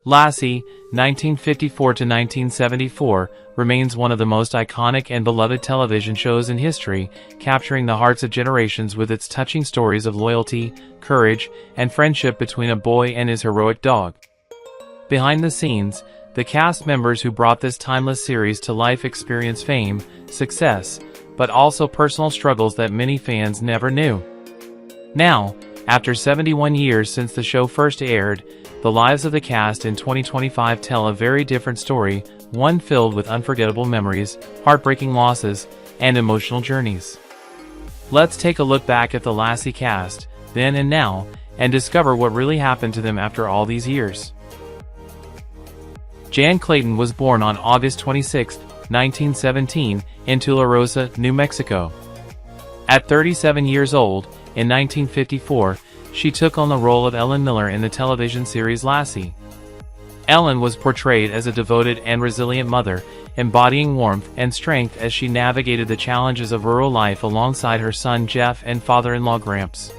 Lassie, 1954–1974, remains one of the most iconic and beloved television shows in history, capturing the hearts of generations with its touching stories of loyalty, courage, and friendship between a boy and his heroic dog. Behind the scenes, the cast members who brought this timeless series to life experience fame, success, but also personal struggles that many fans never knew. Now, after 71 years since the show first aired, the lives of the cast in 2025 tell a very different story, one filled with unforgettable memories, heartbreaking losses, and emotional journeys. Let's take a look back at the Lassie cast, then and now, and discover what really happened to them after all these years. Jan Clayton was born on August 26, 1917, in Tularosa, New Mexico. At 37 years old, in 1954, she took on the role of Ellen Miller in the television series Lassie. Ellen was portrayed as a devoted and resilient mother, embodying warmth and strength as she navigated the challenges of rural life alongside her son Jeff and father-in-law Gramps.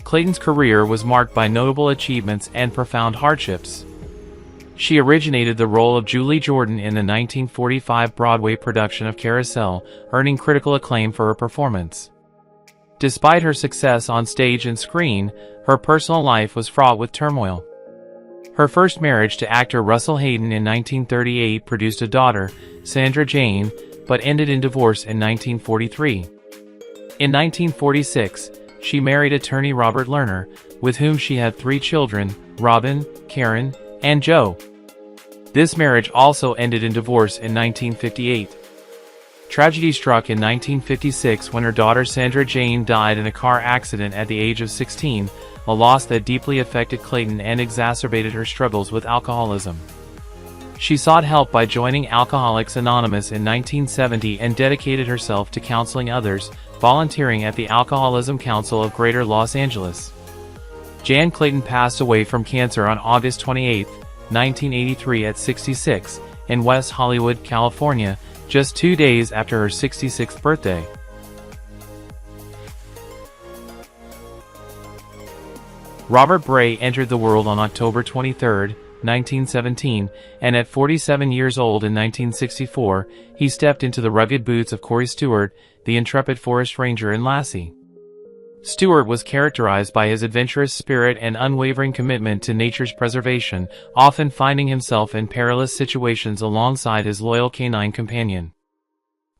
Clayton's career was marked by notable achievements and profound hardships. She originated the role of Julie Jordan in the 1945 Broadway production of Carousel, earning critical acclaim for her performance. Despite her success on stage and screen, her personal life was fraught with turmoil. Her first marriage to actor Russell Hayden in 1938 produced a daughter, Sandra Jane, but ended in divorce in 1943. In 1946, she married attorney Robert Lerner, with whom she had 3 children, Robin, Karen, and Joe. This marriage also ended in divorce in 1958. Tragedy struck in 1956 when her daughter Sandra Jane died in a car accident at the age of 16, a loss that deeply affected Clayton and exacerbated her struggles with alcoholism. She sought help by joining Alcoholics Anonymous in 1970 and dedicated herself to counseling others, volunteering at the Alcoholism Council of Greater Los Angeles. Jan Clayton passed away from cancer on August 28, 1983 at 66, in West Hollywood, California, just 2 days after her 66th birthday. Robert Bray entered the world on October 23, 1917, and at 47 years old in 1964, he stepped into the rugged boots of Corey Stewart, the intrepid forest ranger in Lassie. Stewart was characterized by his adventurous spirit and unwavering commitment to nature's preservation, often finding himself in perilous situations alongside his loyal canine companion.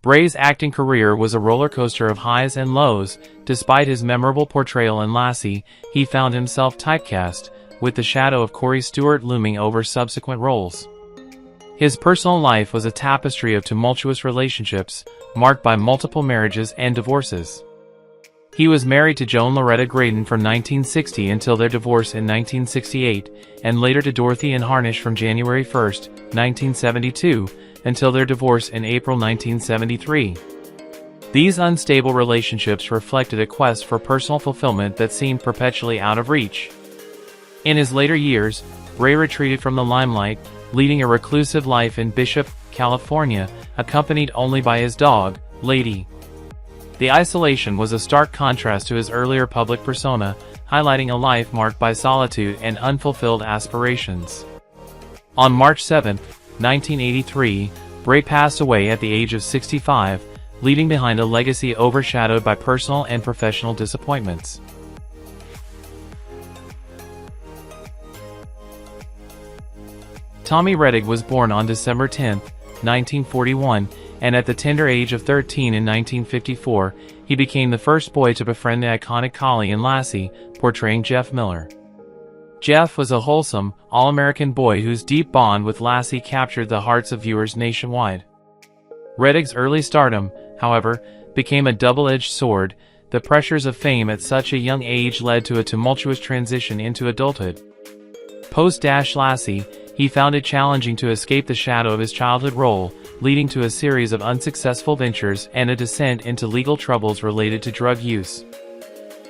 Bray's acting career was a roller coaster of highs and lows. Despite his memorable portrayal in Lassie, he found himself typecast, with the shadow of Corey Stewart looming over subsequent roles. His personal life was a tapestry of tumultuous relationships, marked by multiple marriages and divorces. He was married to Joan Loretta Graydon from 1960 until their divorce in 1968, and later to Dorothy Ann Harnish from January 1, 1972, until their divorce in April 1973. These unstable relationships reflected a quest for personal fulfillment that seemed perpetually out of reach. In his later years, Bray retreated from the limelight, leading a reclusive life in Bishop, California, accompanied only by his dog, Lady. The isolation was a stark contrast to his earlier public persona, highlighting a life marked by solitude and unfulfilled aspirations. On March 7, 1983, Bray passed away at the age of 65, leaving behind a legacy overshadowed by personal and professional disappointments. Tommy Rettig was born on December 10, 1941, and at the tender age of 13 in 1954, he became the first boy to befriend the iconic collie in Lassie, portraying Jeff Miller. Jeff was a wholesome, all-American boy whose deep bond with Lassie captured the hearts of viewers nationwide. Rettig's early stardom, however, became a double-edged sword. The pressures of fame at such a young age led to a tumultuous transition into adulthood. Post-Lassie, he found it challenging to escape the shadow of his childhood role, leading to a series of unsuccessful ventures and a descent into legal troubles related to drug use.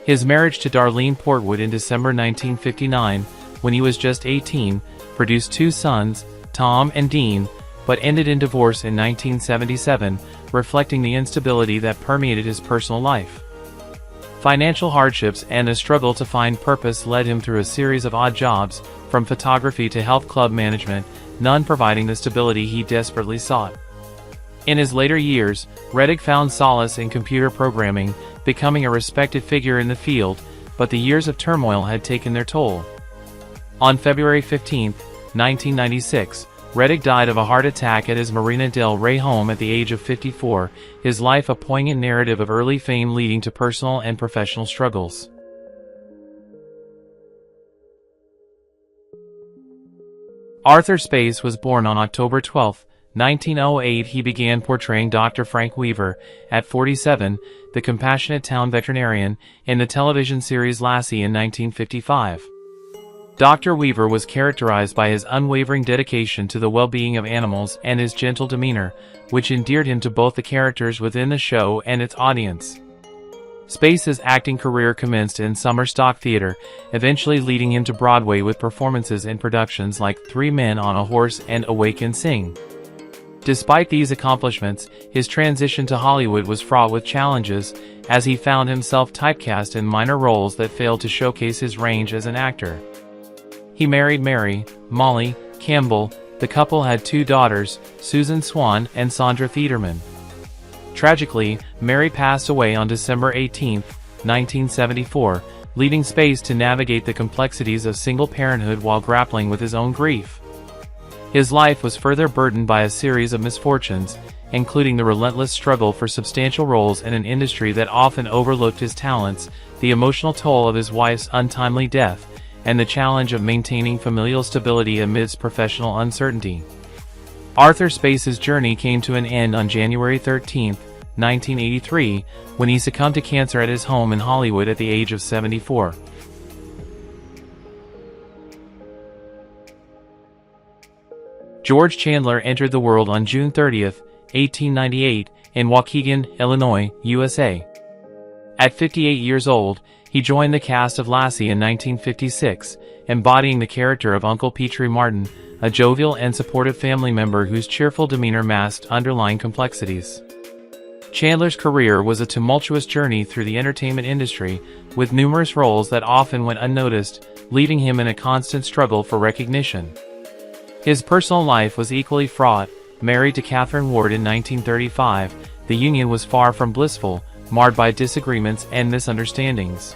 His marriage to Darlene Portwood in December 1959, when he was just 18, produced 2 sons, Tom and Dean, but ended in divorce in 1977, reflecting the instability that permeated his personal life. Financial hardships and a struggle to find purpose led him through a series of odd jobs, from photography to health club management, none providing the stability he desperately sought. In his later years, Rettig found solace in computer programming, becoming a respected figure in the field, but the years of turmoil had taken their toll. On February 15, 1996, Rettig died of a heart attack at his Marina del Rey home at the age of 54, his life a poignant narrative of early fame leading to personal and professional struggles. Arthur Space was born on October 12, 1908. He began portraying Dr. Frank Weaver, at 47, the compassionate town veterinarian, in the television series Lassie in 1955. Dr. Weaver was characterized by his unwavering dedication to the well-being of animals and his gentle demeanor, which endeared him to both the characters within the show and its audience. Space's acting career commenced in summer stock theater, eventually leading him to Broadway with performances in productions like Three Men on a Horse and Awake and Sing. Despite these accomplishments, his transition to Hollywood was fraught with challenges, as he found himself typecast in minor roles that failed to showcase his range as an actor. He married Mary, Molly, Campbell. The couple had two daughters, Susan Swan and Sandra Thiederman. Tragically, Mary passed away on December 18, 1974, leaving Space to navigate the complexities of single parenthood while grappling with his own grief. His life was further burdened by a series of misfortunes, including the relentless struggle for substantial roles in an industry that often overlooked his talents, the emotional toll of his wife's untimely death, and the challenge of maintaining familial stability amidst professional uncertainty. Arthur Space's journey came to an end on January 13, 1983, when he succumbed to cancer at his home in Hollywood at the age of 74. George Chandler entered the world on June 30, 1898, in Waukegan, Illinois, USA. At 58 years old, he joined the cast of Lassie in 1956, embodying the character of Uncle Petrie Martin, a jovial and supportive family member whose cheerful demeanor masked underlying complexities. Chandler's career was a tumultuous journey through the entertainment industry, with numerous roles that often went unnoticed, leaving him in a constant struggle for recognition. His personal life was equally fraught. Married to Catherine Ward in 1935, the union was far from blissful, marred by disagreements and misunderstandings.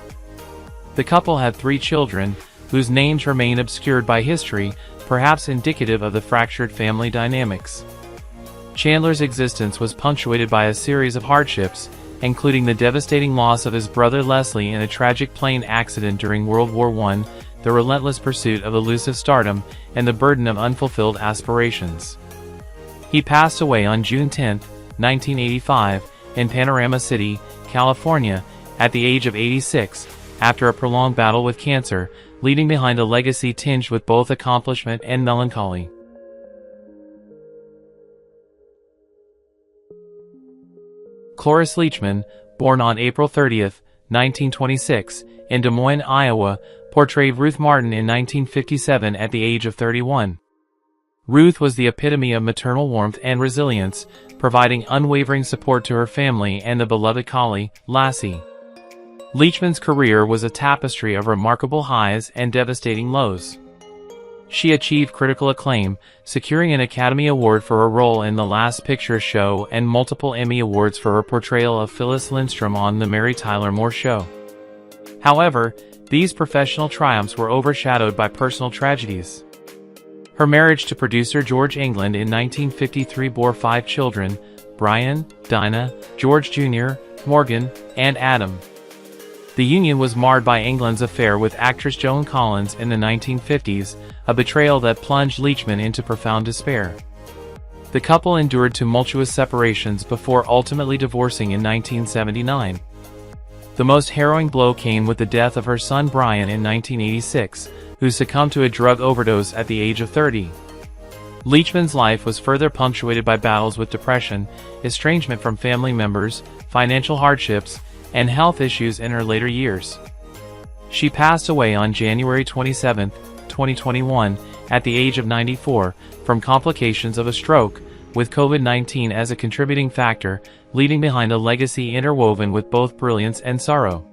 The couple had 3 children, whose names remain obscured by history, perhaps indicative of the fractured family dynamics. Chandler's existence was punctuated by a series of hardships, including the devastating loss of his brother Leslie in a tragic plane accident during World War I, the relentless pursuit of elusive stardom, and the burden of unfulfilled aspirations. He passed away on June 10, 1985, in Panorama City, California, at the age of 86, after a prolonged battle with cancer, leaving behind a legacy tinged with both accomplishment and melancholy. Cloris Leachman, born on April 30, 1926, in Des Moines, Iowa, portrayed Ruth Martin in 1957 at the age of 31. Ruth was the epitome of maternal warmth and resilience, providing unwavering support to her family and the beloved collie, Lassie. Leachman's career was a tapestry of remarkable highs and devastating lows. She achieved critical acclaim, securing an Academy Award for her role in The Last Picture Show and multiple Emmy Awards for her portrayal of Phyllis Lindstrom on The Mary Tyler Moore Show. However, these professional triumphs were overshadowed by personal tragedies. Her marriage to producer George England in 1953 bore 5 children: Brian, Dinah, George Jr., Morgan, and Adam. The union was marred by England's affair with actress Joan Collins in the 1950s, a betrayal that plunged Leachman into profound despair. The couple endured tumultuous separations before ultimately divorcing in 1979. The most harrowing blow came with the death of her son Brian in 1986, who succumbed to a drug overdose at the age of 30. Leachman's life was further punctuated by battles with depression, estrangement from family members, financial hardships, and health issues in her later years. She passed away on January 27, 2021, at the age of 94, from complications of a stroke, with COVID-19 as a contributing factor, leaving behind a legacy interwoven with both brilliance and sorrow.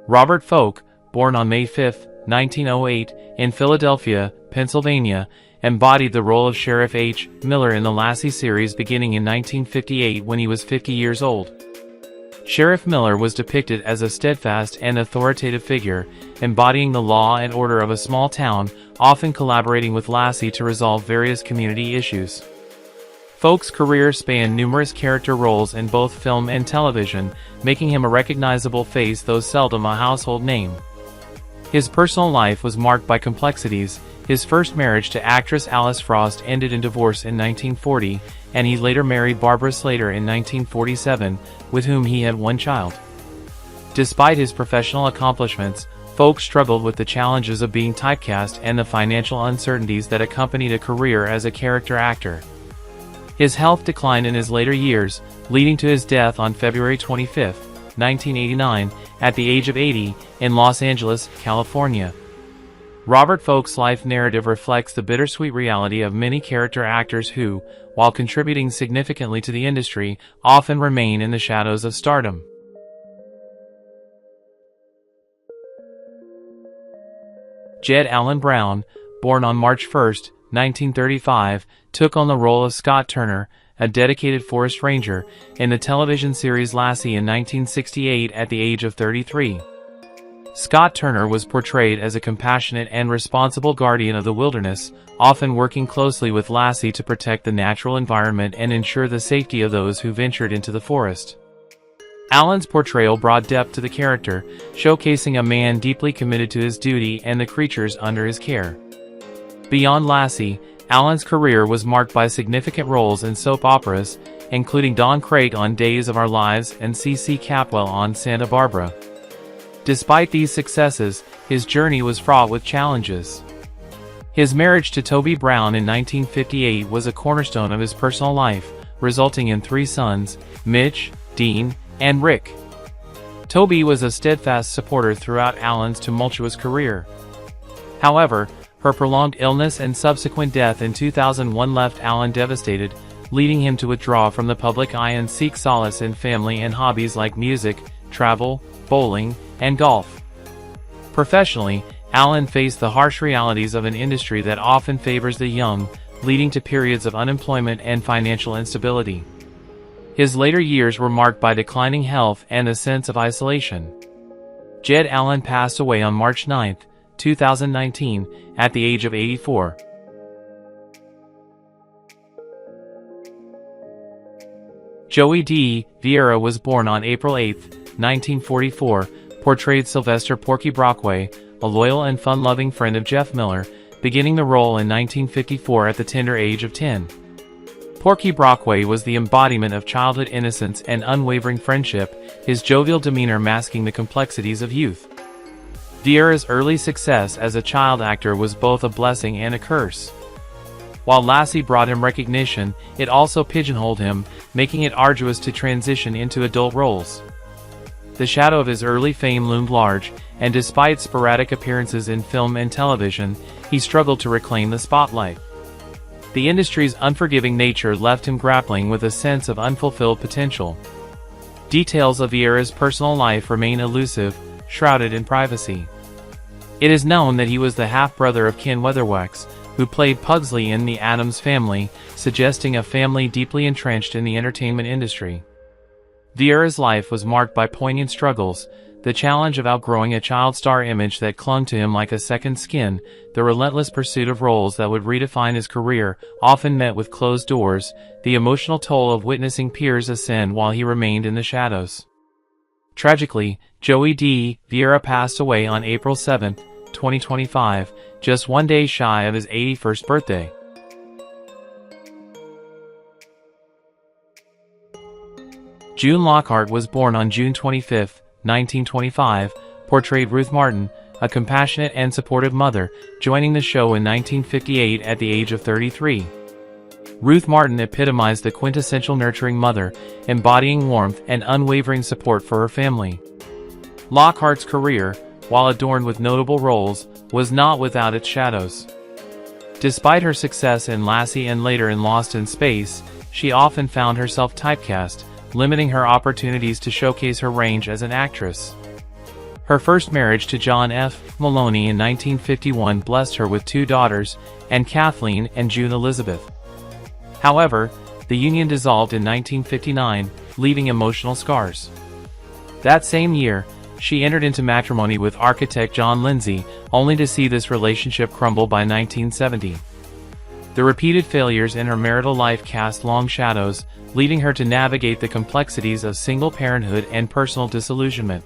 Robert Foulk, born on May 5, 1908, in Philadelphia, Pennsylvania, embodied the role of Sheriff H. Miller in the Lassie series beginning in 1958 when he was 50 years old. Sheriff Miller was depicted as a steadfast and authoritative figure, embodying the law and order of a small town, often collaborating with Lassie to resolve various community issues. Foulk's career spanned numerous character roles in both film and television, making him a recognizable face though seldom a household name. His personal life was marked by complexities. His first marriage to actress Alice Frost ended in divorce in 1940, and he later married Barbara Slater in 1947, with whom he had one child. Despite his professional accomplishments, Foulk struggled with the challenges of being typecast and the financial uncertainties that accompanied a career as a character actor. His health declined in his later years, leading to his death on February 25, 1989, at the age of 80, in Los Angeles, California. Robert Foulk's life narrative reflects the bittersweet reality of many character actors who, while contributing significantly to the industry, often remain in the shadows of stardom. Jed Allan Brown, born on March 1, 1935, took on the role of Scott Turner, a dedicated forest ranger, in the television series Lassie in 1968 at the age of 33. Scott Turner was portrayed as a compassionate and responsible guardian of the wilderness, often working closely with Lassie to protect the natural environment and ensure the safety of those who ventured into the forest. Allan's portrayal brought depth to the character, showcasing a man deeply committed to his duty and the creatures under his care. Beyond Lassie, Allan's career was marked by significant roles in soap operas, including Don Craig on Days of Our Lives and C.C. Capwell on Santa Barbara. Despite these successes, his journey was fraught with challenges. His marriage to Toby Brown in 1958 was a cornerstone of his personal life, resulting in 3 sons, Mitch, Dean, and Rick. Toby was a steadfast supporter throughout Allan's tumultuous career. However, her prolonged illness and subsequent death in 2001 left Allan devastated, leading him to withdraw from the public eye and seek solace in family and hobbies like music, travel, bowling, and golf. Professionally, Allan faced the harsh realities of an industry that often favors the young, leading to periods of unemployment and financial instability. His later years were marked by declining health and a sense of isolation. Jed Allan passed away on March 9, 2019, at the age of 84. Joey D. Vieira was born on April 8, 1944, portrayed Sylvester Porky Brockway, a loyal and fun-loving friend of Jeff Miller, beginning the role in 1954 at the tender age of 10. Porky Brockway was the embodiment of childhood innocence and unwavering friendship, his jovial demeanor masking the complexities of youth. Vieira's early success as a child actor was both a blessing and a curse. While Lassie brought him recognition, it also pigeonholed him, making it arduous to transition into adult roles. The shadow of his early fame loomed large, and despite sporadic appearances in film and television, he struggled to reclaim the spotlight. The industry's unforgiving nature left him grappling with a sense of unfulfilled potential. Details of Vieira's personal life remain elusive, shrouded in privacy. It is known that he was the half-brother of Ken Weatherwax, who played Pugsley in The Addams Family, suggesting a family deeply entrenched in the entertainment industry. Vieira's life was marked by poignant struggles, the challenge of outgrowing a child star image that clung to him like a second skin, the relentless pursuit of roles that would redefine his career, often met with closed doors, the emotional toll of witnessing peers ascend while he remained in the shadows. Tragically, Joey D. Vieira passed away on April 7, 2025, just 1 day shy of his 81st birthday. June Lockhart was born on June 25, 1925, portrayed Ruth Martin, a compassionate and supportive mother, joining the show in 1958 at the age of 33. Ruth Martin epitomized the quintessential nurturing mother, embodying warmth and unwavering support for her family. Lockhart's career, while adorned with notable roles, was not without its shadows. Despite her success in Lassie and later in Lost in Space, she often found herself typecast, limiting her opportunities to showcase her range as an actress. Her first marriage to John F. Maloney in 1951 blessed her with 2 daughters, and Kathleen and June Elizabeth. However, the union dissolved in 1959, leaving emotional scars. That same year, she entered into matrimony with architect John Lindsay, only to see this relationship crumble by 1970. The repeated failures in her marital life cast long shadows, leading her to navigate the complexities of single parenthood and personal disillusionment.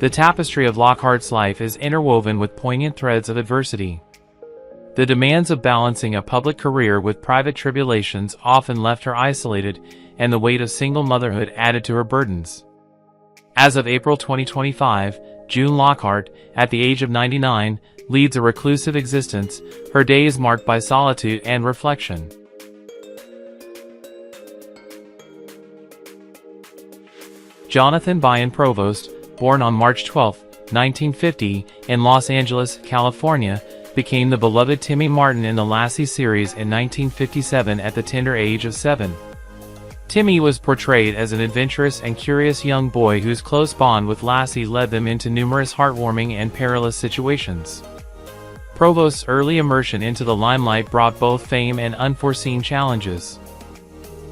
The tapestry of Lockhart's life is interwoven with poignant threads of adversity. The demands of balancing a public career with private tribulations often left her isolated, and the weight of single motherhood added to her burdens. As of April 2025, June Lockhart, at the age of 99, leads a reclusive existence. Her day is marked by solitude and reflection. Jonathan Byron Provost, born on March 12, 1950, in Los Angeles, California, became the beloved Timmy Martin in the Lassie series in 1957 at the tender age of 7. Timmy was portrayed as an adventurous and curious young boy whose close bond with Lassie led them into numerous heartwarming and perilous situations. Provost's early immersion into the limelight brought both fame and unforeseen challenges.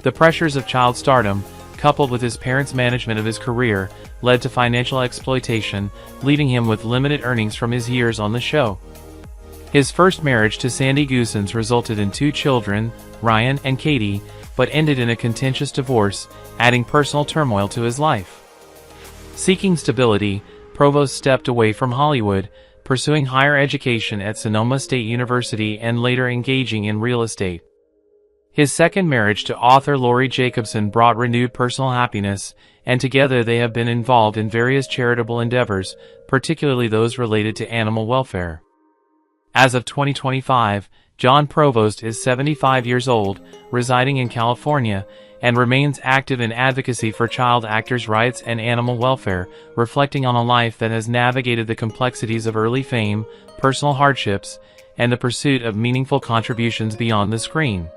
The pressures of child stardom, coupled with his parents' management of his career, led to financial exploitation, leaving him with limited earnings from his years on the show. His first marriage to Sandy Goosens resulted in 2 children, Ryan and Katie, but ended in a contentious divorce, adding personal turmoil to his life. Seeking stability, Provost stepped away from Hollywood, pursuing higher education at Sonoma State University and later engaging in real estate. His second marriage to author Lori Jacobson brought renewed personal happiness, and together they have been involved in various charitable endeavors, particularly those related to animal welfare. As of 2025, Jon Provost is 75 years old, residing in California, and remains active in advocacy for child actors' rights and animal welfare, reflecting on a life that has navigated the complexities of early fame, personal hardships, and the pursuit of meaningful contributions beyond the screen.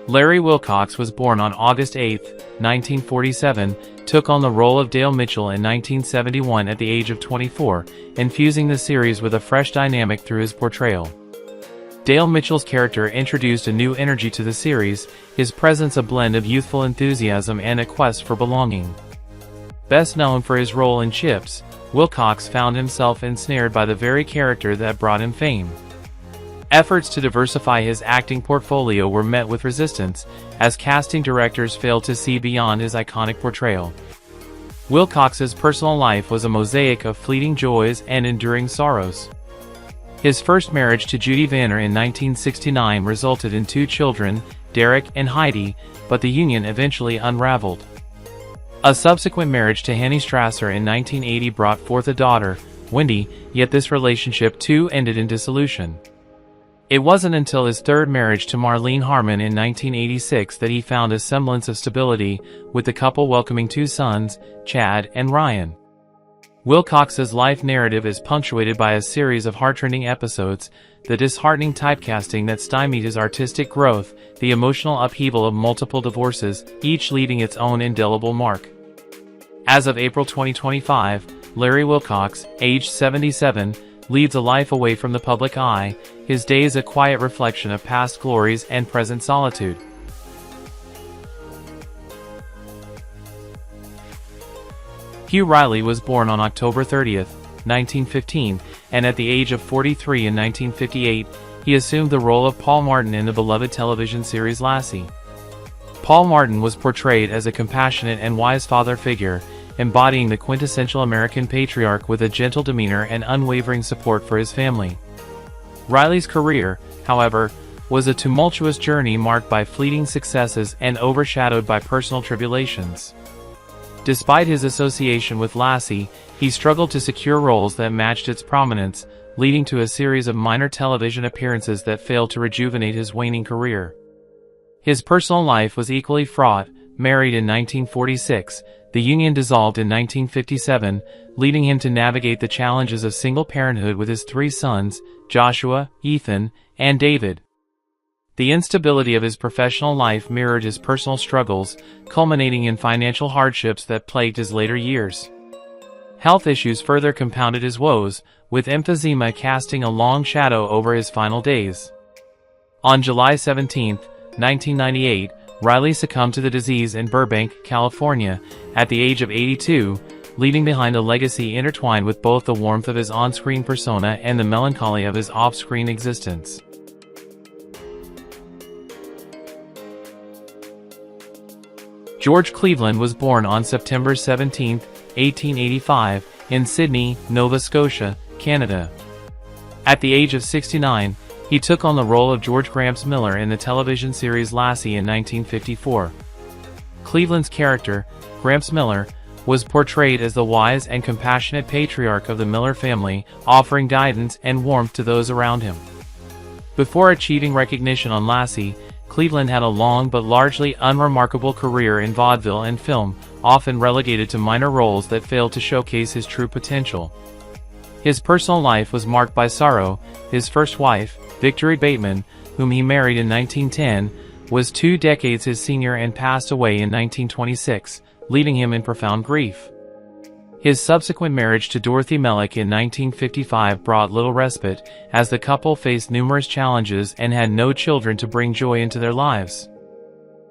Larry Wilcox was born on August 8, 1947, took on the role of Dale Mitchell in 1971 at the age of 24, infusing the series with a fresh dynamic through his portrayal. Dale Mitchell's character introduced a new energy to the series, his presence a blend of youthful enthusiasm and a quest for belonging. Best known for his role in Chips, Wilcox found himself ensnared by the very character that brought him fame. Efforts to diversify his acting portfolio were met with resistance, as casting directors failed to see beyond his iconic portrayal. Wilcox's personal life was a mosaic of fleeting joys and enduring sorrows. His first marriage to Judy Vanner in 1969 resulted in 2 children, Derek and Heidi, but the union eventually unraveled. A subsequent marriage to Henny Strasser in 1980 brought forth a daughter, Wendy, yet this relationship too ended in dissolution. It wasn't until his third marriage to Marlene Harmon in 1986 that he found a semblance of stability, with the couple welcoming 2 sons, Chad and Ryan. Wilcox's life narrative is punctuated by a series of heart-rending episodes, the disheartening typecasting that stymied his artistic growth, the emotional upheaval of multiple divorces, each leaving its own indelible mark. As of April 2025, Larry Wilcox, aged 77, leads a life away from the public eye, his days a quiet reflection of past glories and present solitude. Hugh Reilly was born on October 30, 1915, and at the age of 43 in 1958, he assumed the role of Paul Martin in the beloved television series Lassie. Paul Martin was portrayed as a compassionate and wise father figure, embodying the quintessential American patriarch with a gentle demeanor and unwavering support for his family. Reilly's career, however, was a tumultuous journey marked by fleeting successes and overshadowed by personal tribulations. Despite his association with Lassie, he struggled to secure roles that matched its prominence, leading to a series of minor television appearances that failed to rejuvenate his waning career. His personal life was equally fraught. Married in 1946, the union dissolved in 1957, leading him to navigate the challenges of single parenthood with his 3 sons, Joshua, Ethan, and David. The instability of his professional life mirrored his personal struggles, culminating in financial hardships that plagued his later years. Health issues further compounded his woes, with emphysema casting a long shadow over his final days. On July 17, 1998, Reilly succumbed to the disease in Burbank, California, at the age of 82, leaving behind a legacy intertwined with both the warmth of his on-screen persona and the melancholy of his off-screen existence. George Cleveland was born on September 17, 1885, in Sydney, Nova Scotia, Canada. At the age of 69, he took on the role of George Gramps Miller in the television series Lassie in 1954. Cleveland's character, Gramps Miller, was portrayed as the wise and compassionate patriarch of the Miller family, offering guidance and warmth to those around him. Before achieving recognition on Lassie, Cleveland had a long but largely unremarkable career in vaudeville and film, often relegated to minor roles that failed to showcase his true potential. His personal life was marked by sorrow. His first wife, Victory Bateman, whom he married in 1910, was 2 decades his senior and passed away in 1926, leaving him in profound grief. His subsequent marriage to Dorothy Mellick in 1955 brought little respite, as the couple faced numerous challenges and had no children to bring joy into their lives.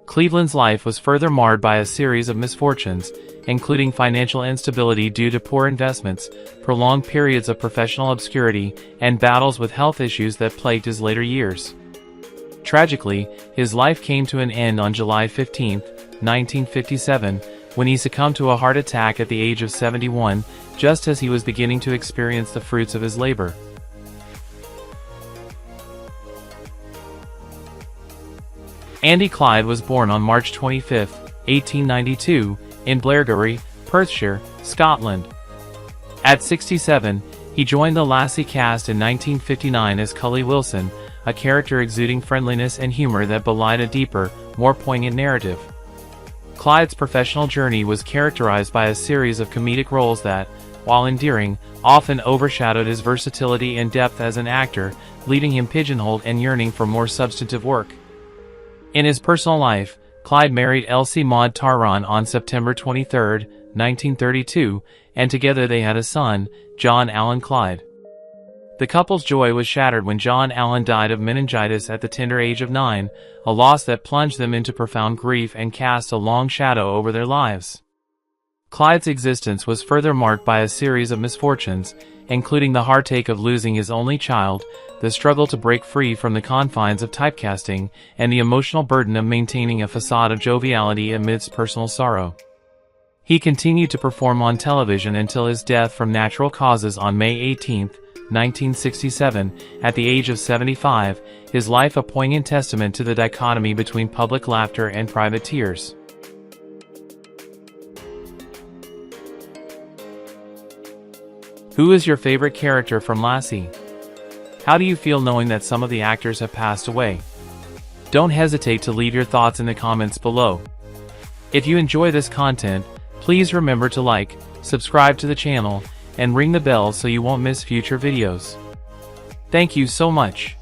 Cleveland's life was further marred by a series of misfortunes, including financial instability due to poor investments, prolonged periods of professional obscurity, and battles with health issues that plagued his later years. Tragically, his life came to an end on July 15, 1957, when he succumbed to a heart attack at the age of 71, just as he was beginning to experience the fruits of his labor. Andy Clyde was born on March 25, 1892, in Blairgowrie, Perthshire, Scotland. At 67, he joined the Lassie cast in 1959 as Cully Wilson, a character exuding friendliness and humor that belied a deeper, more poignant narrative. Clyde's professional journey was characterized by a series of comedic roles that, while endearing, often overshadowed his versatility and depth as an actor, leaving him pigeonholed and yearning for more substantive work. In his personal life, Clyde married Elsie Maud Tarron on September 23, 1932, and together they had a son, Jon Allan Clyde. The couple's joy was shattered when Jon Allan died of meningitis at the tender age of 9, a loss that plunged them into profound grief and cast a long shadow over their lives. Clyde's existence was further marked by a series of misfortunes, including the heartache of losing his only child, the struggle to break free from the confines of typecasting, and the emotional burden of maintaining a facade of joviality amidst personal sorrow. He continued to perform on television until his death from natural causes on May 18, 1967, at the age of 75, his life a poignant testament to the dichotomy between public laughter and private tears. Who is your favorite character from Lassie? How do you feel knowing that some of the actors have passed away? Don't hesitate to leave your thoughts in the comments below. If you enjoy this content, please remember to like, subscribe to the channel, and ring the bell so you won't miss future videos. Thank you so much.